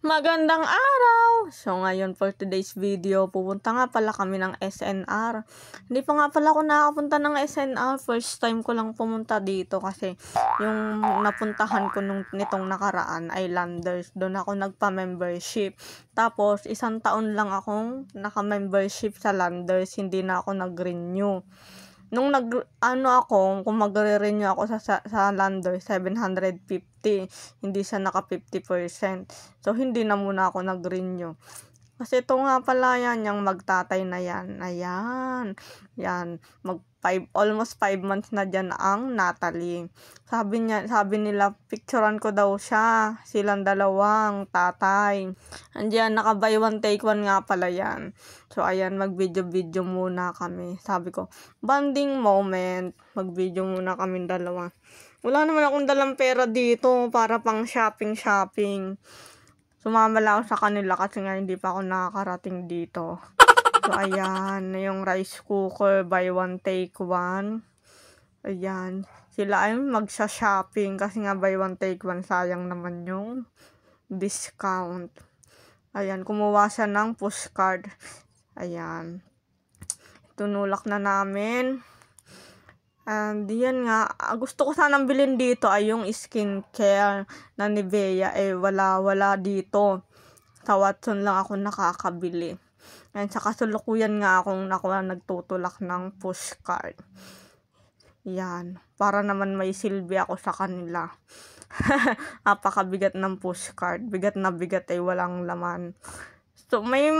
Magandang araw! So ngayon for today's video, pupunta nga pala kami ng SNR. Hindi pa nga pala ako nakapunta ng SNR. First time ko lang pumunta dito kasi yung napuntahan ko nitong nakaraan ay Landers. Doon ako nagpa-membership. Tapos isang taon lang akong naka-membership sa Landers. Hindi na ako nag-renew. Nung kung magre-renew ako sa Lander, 750. Hindi siya naka 50%. So, hindi na muna ako nag-renew. Kasi ito nga pala yan, yung magtatay na yan. Ayan. Yan. Almost 5 months na dyan ang Natalie. Sabi nila, picturean ko daw siya. Silang dalawang tatay. Andiyan, naka buy one take one nga pala yan. So, ayan, mag-video muna kami. Sabi ko, bonding moment. Mag-video muna kami dalawa. Wala naman akong dalang pera dito para pang shopping. Sumama lang ako sa kanila kasi nga hindi pa ako nakakarating dito. So, ayan, yung rice cooker, buy one, take one. Ayan, sila ay magsha-shopping kasi nga buy one, take one, sayang naman yung discount. Ayan, kumuha siya ng pushcard. Ayan, tunulak na namin. And yan nga, gusto ko sanang bilhin dito ay yung skincare na Nivea. Wala dito. Sa Watson lang ako nakakabili. And sa kasulukuyan nga akong nagtutulak ng pushcard. Yan, para naman may silbi ako sa kanila. Napakabigat ng pushcard. Bigat na bigat walang laman. So, may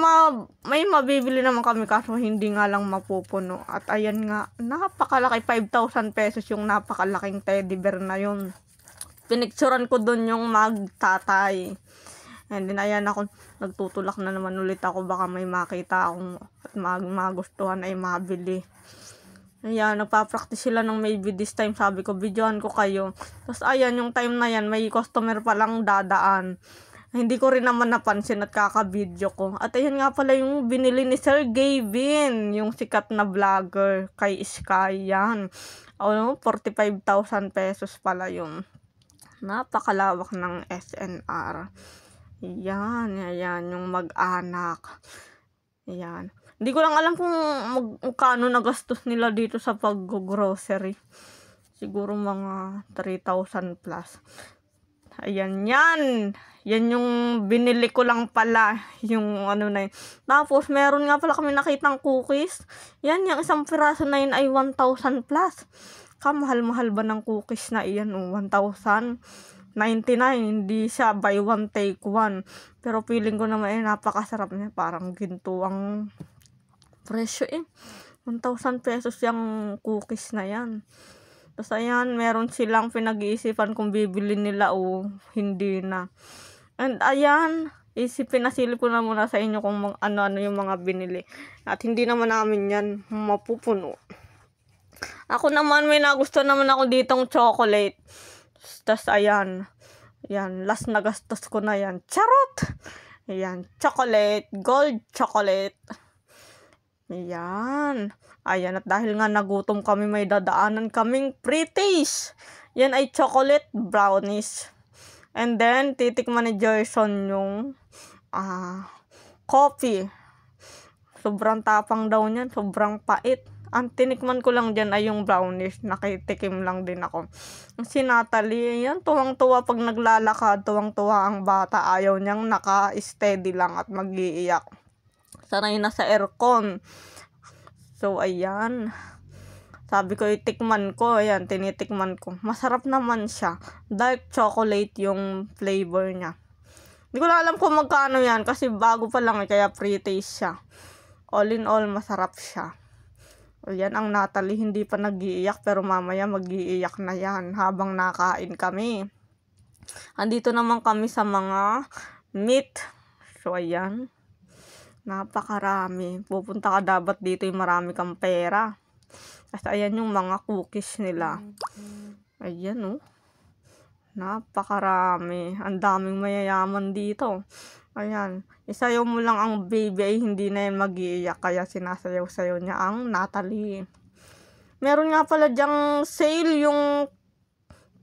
mabibili naman kami kaso hindi nga lang mapupuno. At ayan nga, napakalaki, 5,000 pesos yung napakalaking teddy bear na yun. Pinicturan ko dun yung magtatay. And then ayan ako, nagtutulak na naman ulit ako. Baka may makita akong at magustuhan ay mabili. Ayan, nagpa-practice sila ng maybe this time. Sabi ko, videoan ko kayo. Tapos ayan, yung time na yan, may customer palang dadaan. Hindi ko rin naman napansin at kaka-video ko. At ayan nga pala yung binili ni Sir Gavin, yung sikat na vlogger kay Sky yan. 45,000 pesos pala yun. Napakalawak ng SNR. Ayan, yung mag-anak. Ayan. Hindi ko lang alam kung magkano nagastos nila dito sa pag-grocery. Siguro mga 3,000 plus. Ayan yan. Yan yung binili ko lang pala. Yung ano na yun. Tapos, meron nga pala kami nakitang cookies. Yan, yung isang piraso na yun ay 1,000 plus. Kamahal-mahal ba ng cookies na iyan? 1,099. Hindi siya buy one, take one. Pero feeling ko naman napakasarap niya. Parang ginto ang presyo 1,000 pesos yung cookies na yan. Tapos ayan, meron silang pinag-iisipan kung bibili nila o hindi na. And ayan, pinasilip ko na muna sa inyo kung ano-ano yung mga binili. At hindi naman namin yan mapupuno. Ako naman, may nagusto naman ako ditong chocolate. Tapos ayan, last na gastos ko na yan. Charot! Ayan, chocolate, gold chocolate. Ayan. Ayan, at dahil nga nagutom kami, may dadaanan kaming pre-taste. Yan ay chocolate brownies. And then, titikman ni Jerson yung coffee. Sobrang tapang daw niyan, sobrang pait. Ang tinikman ko lang dyan ay yung brownies. Nakitikim lang din ako. Si Natalie, yan, tuwang-tuwa pag naglalakad. Tuwang-tuwa ang bata. Ayaw niyang naka-steady lang at mag-iiyak. Sanay na sa aircon. So, ayan. Sabi ko, itikman ko. Ayan, tinitikman ko. Masarap naman siya. Dark chocolate yung flavor niya. Hindi ko na alam kung magkano yan kasi bago pa lang kaya pre-taste siya. All in all, masarap siya. Ayan, ang Natalie hindi pa nag-iiyak pero mamaya mag-iiyak na yan habang nakain kami. Andito naman kami sa mga meat. So, ayan. Napakarami. Pupunta ka dapat dito yung marami kang pera. Kasi ayan yung mga cookies nila. Ayan napakarami. Ang daming mayayaman dito. Ayan. Isayaw mo lang ang baby ay hindi na yan mag-iiyak. Kaya sinasayaw-sayaw niya ang Natalie. Meron nga pala dyang sale yung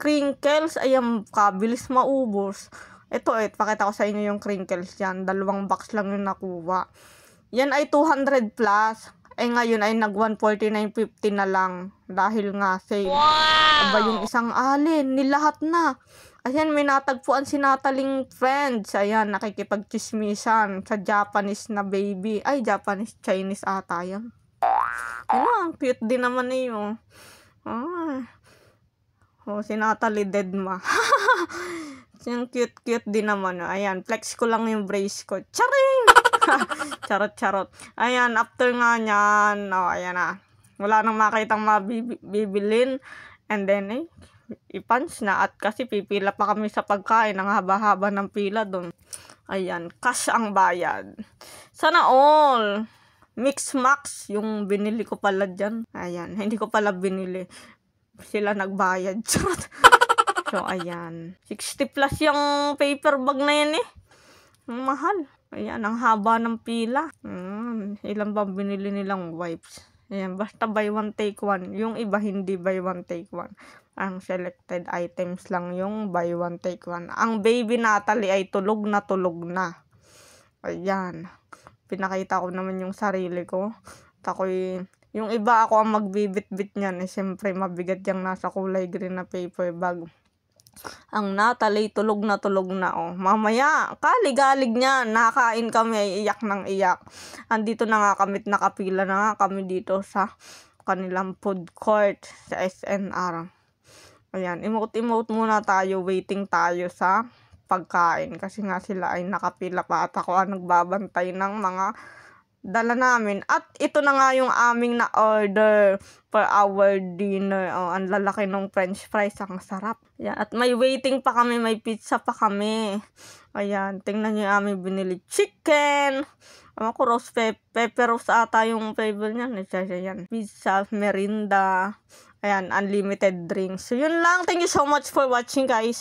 crinkles. Ayan, kabilis maubos. Ito, pakita ko sa inyo yung crinkles yan. 2 box lang yung nakuha. Yan ay 200 plus. Ngayon ay nag 149.50 na lang. Dahil nga sale. Wow! Aba, yung isang alin, nilahat na. Ayan, may natagpuan si Natalie friends. Ayan, nakikipagchismisan sa Japanese na baby. Ay, Japanese, Chinese ata yan. Ayan, cute din naman eh. Si Natalie Deadma. Yung cute din naman. Ayan, flex ko lang yung brace ko. Charing! Charot. Ayan, after nga nyan. Ayan na. Wala nang makitang mabibilin. And then, i-punch na. At kasi pipila pa kami sa pagkain. Ang haba-haba ng pila doon. Ayan, cash ang bayad. Sana all. Mix Max, yung binili ko pala dyan. Ayan, hindi ko pala binili. Sila nagbayad. So, ayan. 60 plus yung paper bag na yan eh. Ang mahal. Ayan, ang haba ng pila. Ilan ba binili nilang wipes? Ayan, basta buy one take one. Yung iba hindi buy one take one. Ang selected items lang yung buy one take one. Ang baby Natalie ay tulog na. Ayan. Pinakita ko naman yung sarili ko. Yung iba ako ang magbibit-bit niyan. Siyempre mabigat yung nasa kulay green na paper bag. Ang Natalie tulog na. Mamaya, kalig-galig niya. Nakain kami, ay iyak ng iyak. Andito na nga kami, nakapila na nga kami dito sa kanilang food court sa SNR. Ayan, emote muna tayo. Waiting tayo sa pagkain. Kasi nga sila ay nakapila pa at ako ang nagbabantay ng mga dala namin. At ito na nga yung aming na-order for our dinner. Ang lalaki ng french fries. Ang sarap. Yan. At may waiting pa kami. May pizza pa kami. Ayan. Tingnan nyo yung aming binili. Chicken. Ako, roast pepper roast ata yung flavor niyan. Yan. Pizza, merinda. Ayan. Unlimited drinks. So, yun lang. Thank you so much for watching, guys.